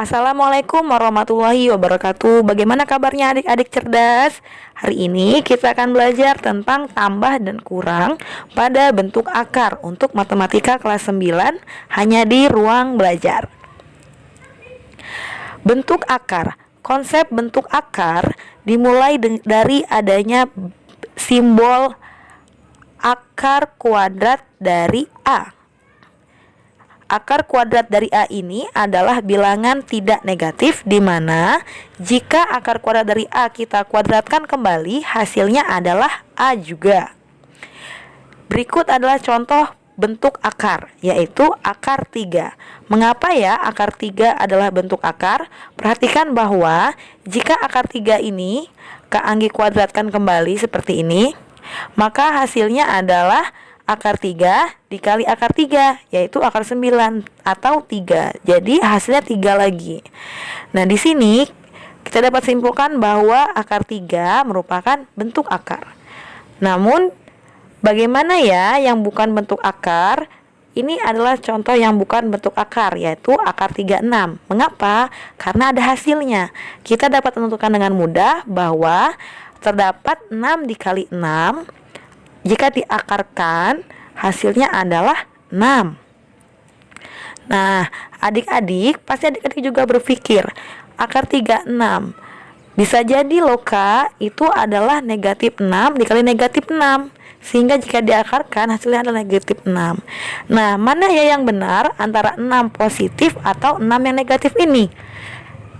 Assalamualaikum warahmatullahi wabarakatuh. Bagaimana kabarnya adik-adik cerdas? Hari ini kita akan belajar tentang tambah dan kurang pada bentuk akar untuk matematika kelas 9 hanya di ruang belajar. Bentuk akar. Konsep bentuk akar dimulai dari adanya simbol akar kuadrat dari A. Akar kuadrat dari A ini adalah bilangan tidak negatif, di mana jika akar kuadrat dari A kita kuadratkan kembali, hasilnya adalah A juga. Berikut adalah contoh bentuk akar, yaitu akar 3. Mengapa ya akar 3 adalah bentuk akar? Perhatikan bahwa jika akar 3 ini Kak Anggi kuadratkan kembali seperti ini, maka hasilnya adalah akar 3 dikali akar 3, yaitu akar 9 atau 3. Jadi hasilnya 3 lagi. Nah, di sini kita dapat simpulkan bahwa akar 3 merupakan bentuk akar. Namun bagaimana ya yang bukan bentuk akar? Ini adalah contoh yang bukan bentuk akar, yaitu akar 36. Mengapa? Karena ada hasilnya. Kita dapat menentukan dengan mudah bahwa terdapat 6 dikali 6. Jika diakarkan, hasilnya adalah 6. Nah, adik-adik, pasti adik-adik juga berpikir, akar 36. Bisa jadi loh Kak, itu adalah negatif 6 dikali negatif 6. Sehingga jika diakarkan, hasilnya adalah negatif 6. Nah, mana ya yang benar antara 6 positif atau 6 yang negatif ini?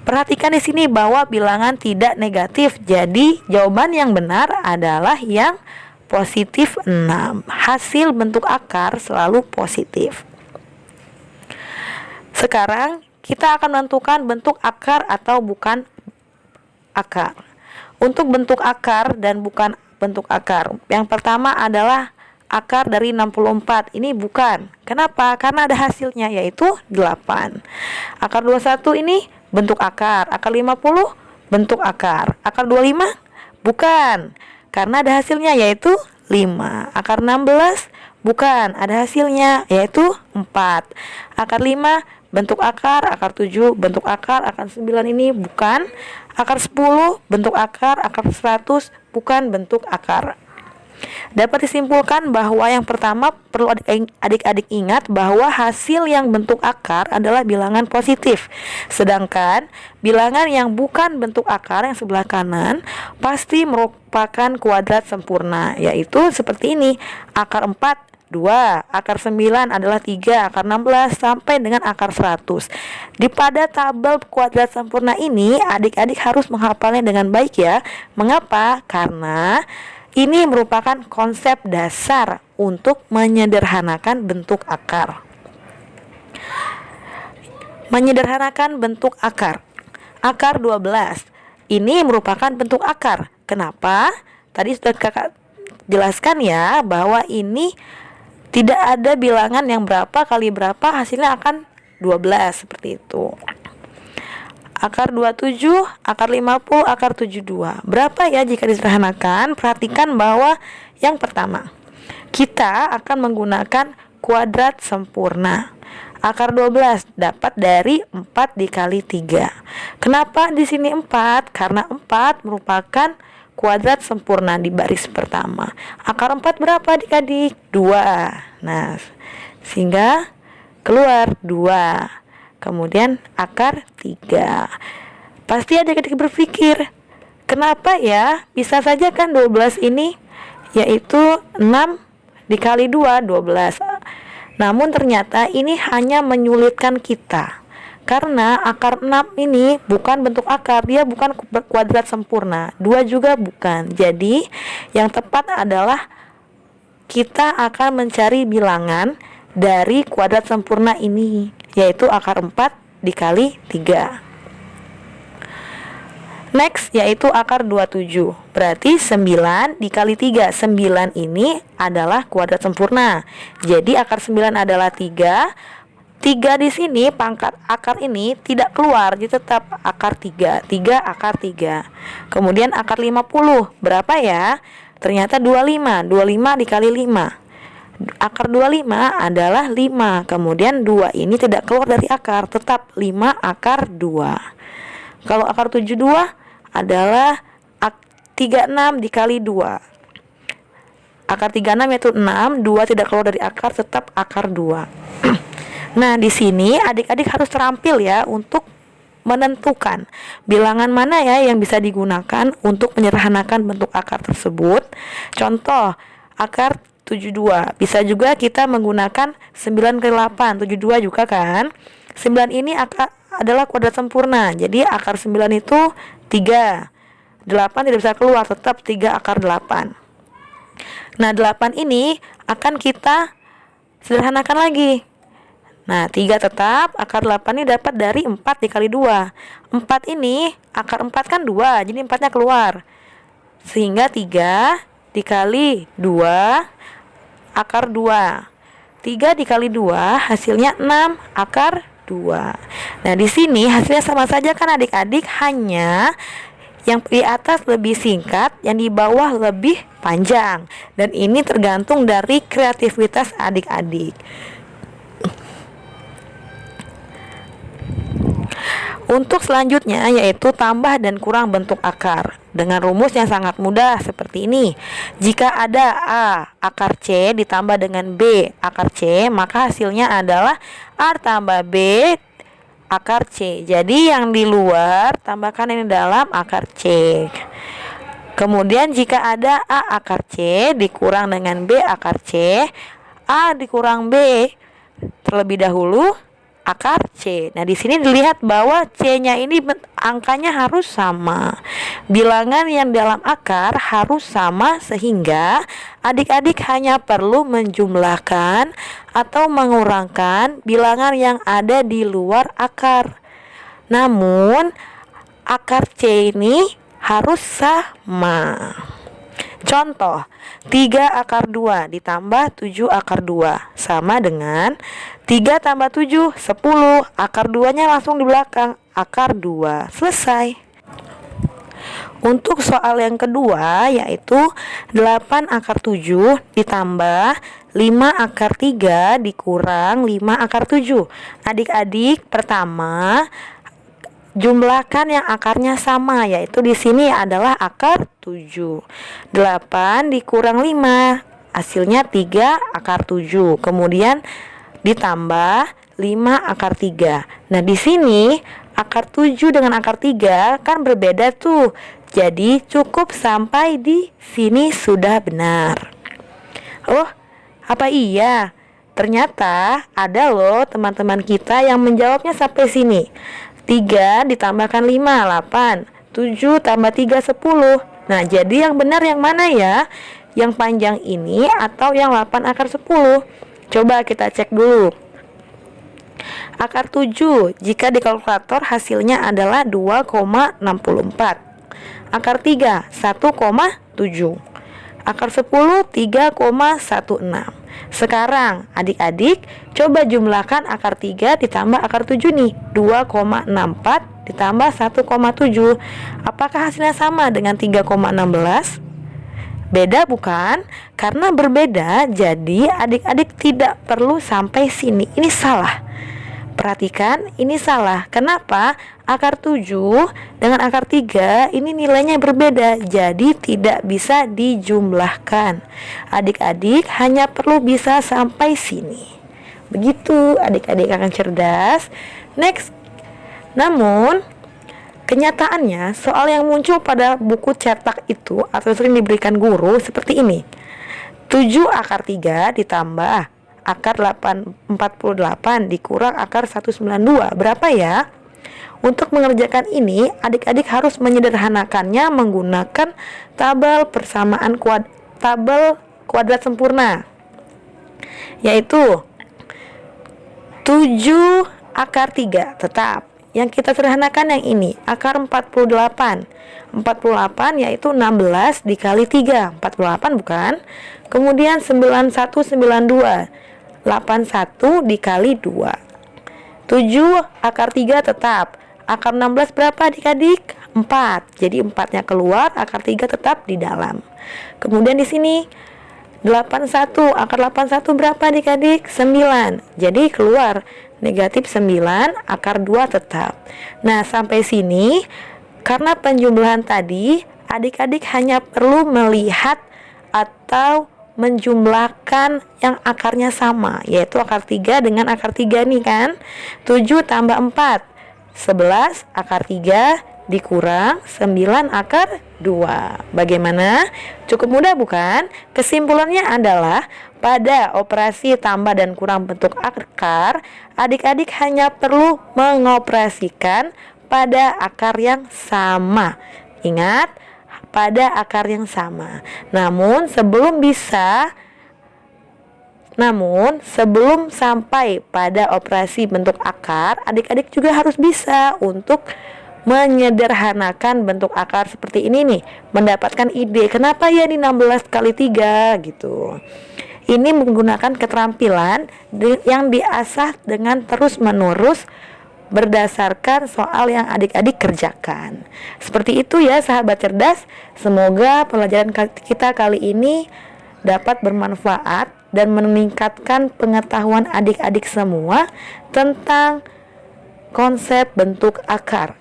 Perhatikan di sini bahwa bilangan tidak negatif. Jadi, jawaban yang benar adalah yang positif 6. Hasil bentuk akar selalu positif. Sekarang kita akan menentukan bentuk akar atau bukan akar. Untuk bentuk akar dan bukan bentuk akar, yang pertama adalah akar dari 64. Ini bukan. Kenapa? Karena ada hasilnya, yaitu 8. Akar 21 ini bentuk akar. Akar 50 bentuk akar. Akar 25 bukan, karena ada hasilnya, yaitu 5. Akar 16 bukan, ada hasilnya, yaitu 4. Akar 5 bentuk akar. Akar 7 bentuk akar. Akar 9 ini bukan. Akar 10 bentuk akar. Akar 100 bukan bentuk akar. Dapat disimpulkan bahwa yang pertama perlu adik-adik ingat bahwa hasil yang bentuk akar adalah bilangan positif. Sedangkan bilangan yang bukan bentuk akar yang sebelah kanan pasti merupakan kuadrat sempurna, yaitu seperti ini. Akar 4 2, akar 9 adalah 3, akar 16 sampai dengan akar 100. Di pada tabel kuadrat sempurna ini adik-adik harus menghafalnya dengan baik ya. Mengapa? Karena ini merupakan konsep dasar untuk menyederhanakan bentuk akar. Menyederhanakan bentuk akar. Akar 12. Ini merupakan bentuk akar. Kenapa? Tadi sudah Kakak jelaskan ya, bahwa ini tidak ada bilangan yang berapa kali berapa, hasilnya akan 12 seperti itu. Akar 27, akar 50, akar 72. Berapa ya jika disederhanakan? Perhatikan bahwa yang pertama, kita akan menggunakan kuadrat sempurna. Akar 12 dapat dari 4 dikali 3. Kenapa di sini 4? Karena 4 merupakan kuadrat sempurna di baris pertama. Akar 4 berapa adik-adik? 2. Nah, sehingga keluar 2. Kemudian akar 3. Pasti adik-adik berpikir, kenapa ya? Bisa saja kan 12 ini, yaitu 6 dikali 2, 12. Namun ternyata ini hanya menyulitkan kita, karena akar 6 ini bukan bentuk akar, dia bukan kuadrat sempurna. 2 juga bukan. Jadi yang tepat adalah kita akan mencari bilangan dari kuadrat sempurna ini, yaitu akar 4 dikali 3. Next, yaitu akar 27. Berarti 9 dikali 3. 9 ini adalah kuadrat sempurna. Jadi akar 9 adalah 3. 3 di sini, pangkat akar ini tidak keluar, jadi tetap akar 3. 3 akar 3. Kemudian akar 50. Berapa ya? Ternyata 25. 25 dikali 5. Akar 25 adalah 5. Kemudian 2 ini tidak keluar dari akar, tetap 5 akar 2. Kalau akar 72 adalah 36 dikali 2. Akar 36 yaitu 6, 2 tidak keluar dari akar, tetap akar 2. Nah, di sini adik-adik harus terampil ya untuk menentukan bilangan mana ya yang bisa digunakan untuk menyederhanakan bentuk akar tersebut. Contoh, akar 72. Bisa juga kita menggunakan 9 kali 8, 72 juga kan. 9 ini adalah kuadrat sempurna. Jadi akar 9 itu 3. 8 tidak bisa keluar, tetap 3 akar 8. Nah, 8 ini akan kita sederhanakan lagi. Nah, 3 tetap, akar 8 ini dapat dari 4 dikali 2. 4 ini, akar 4 kan 2, jadi 4-nya keluar. Sehingga 3 dikali 2, akar 2. 3 dikali 2, hasilnya 6 akar 2. Nah, di sini hasilnya sama saja kan adik-adik, hanya yang di atas lebih singkat, yang di bawah lebih panjang. Dan ini tergantung dari kreativitas adik-adik. Untuk selanjutnya yaitu tambah dan kurang bentuk akar dengan rumus yang sangat mudah seperti ini. Jika ada A akar C ditambah dengan B akar C, maka hasilnya adalah A tambah B akar C. Jadi yang di luar tambahkan ini dalam akar C. Kemudian jika ada A akar C dikurang dengan B akar C, A dikurang B terlebih dahulu akar C. Nah, di sini dilihat bahwa C-nya ini angkanya harus sama. Bilangan yang dalam akar harus sama sehingga adik-adik hanya perlu menjumlahkan atau mengurangkan bilangan yang ada di luar akar. Namun, akar C ini harus sama. Contoh, 3 akar 2 ditambah 7 akar 2 sama dengan 3 tambah 7, 10. Akar 2-nya langsung di belakang, akar 2. Selesai. Untuk soal yang kedua yaitu 8 akar 7 ditambah 5 akar 3 dikurang 5 akar 7. Adik-adik, pertama jumlahkan yang akarnya sama, yaitu di sini adalah akar 7. 8 dikurang 5, hasilnya 3 akar 7. Kemudian ditambah 5 akar 3. Nah, di sini akar 7 dengan akar 3 kan berbeda tuh. Jadi cukup sampai di sini sudah benar. Oh, apa iya? Ternyata ada loh teman-teman kita yang menjawabnya sampai sini. 3 ditambahkan 5, 8. 7 tambah 3, 10. Nah, jadi yang benar yang mana ya? Yang panjang ini atau yang 8 akar 10? Coba kita cek dulu. Akar 7, jika di kalkulator hasilnya adalah 2,64. Akar 3, 1,7. Akar 10, 3,16. Sekarang adik-adik coba jumlahkan akar 3 ditambah akar 7 nih. 2,64 ditambah 1,7. Apakah hasilnya sama dengan 3,16? Beda bukan? Karena berbeda, jadi adik-adik tidak perlu sampai sini. Ini salah. Perhatikan, ini salah. Kenapa? Akar 7 dengan akar 3 ini nilainya berbeda, jadi tidak bisa dijumlahkan. Adik-adik hanya perlu bisa sampai sini. Begitu, adik-adik akan cerdas. Next. Namun, kenyataannya soal yang muncul pada buku cetak itu atau sering diberikan guru seperti ini. 7 akar 3 ditambah akar 48 dikurang akar 192. Berapa ya? Untuk mengerjakan ini, adik-adik harus menyederhanakannya menggunakan tabel persamaan tabel kuadrat sempurna. Yaitu 7 akar 3 tetap. Yang kita sederhanakan yang ini, akar 48. 48 yaitu 16 dikali 3. 48 bukan? Kemudian 9192. 81 dikali 2. 7 akar 3 tetap. Akar 16 berapa adik-adik? 4. Jadi 4-nya keluar, akar 3 tetap di dalam. Kemudian di sini 81. Akar 81 berapa adik-adik? 9. Jadi keluar negatif 9, akar 2 tetap. Nah, sampai sini karena penjumlahan tadi, adik-adik hanya perlu melihat atau menjumlahkan yang akarnya sama, yaitu akar 3 dengan akar 3 nih kan. 7 tambah 4, 11, akar 3 dikurang 9 akar 2. Bagaimana? Cukup mudah bukan? Kesimpulannya adalah pada operasi tambah dan kurang bentuk akar, adik-adik hanya perlu mengoperasikan pada akar yang sama. Ingat, pada akar yang sama. Namun sebelum sampai pada operasi bentuk akar, adik-adik juga harus bisa untuk menyederhanakan bentuk akar seperti ini nih, mendapatkan ide kenapa ya ini 16 kali 3 gitu. Ini menggunakan keterampilan yang diasah dengan terus-menerus berdasarkan soal yang adik-adik kerjakan. Seperti itu ya sahabat cerdas. Semoga pelajaran kita kali ini dapat bermanfaat dan meningkatkan pengetahuan adik-adik semua tentang konsep bentuk akar.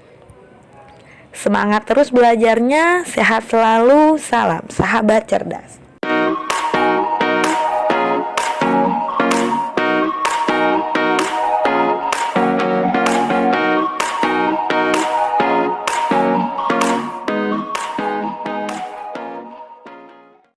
Semangat terus belajarnya, sehat selalu, salam sahabat cerdas.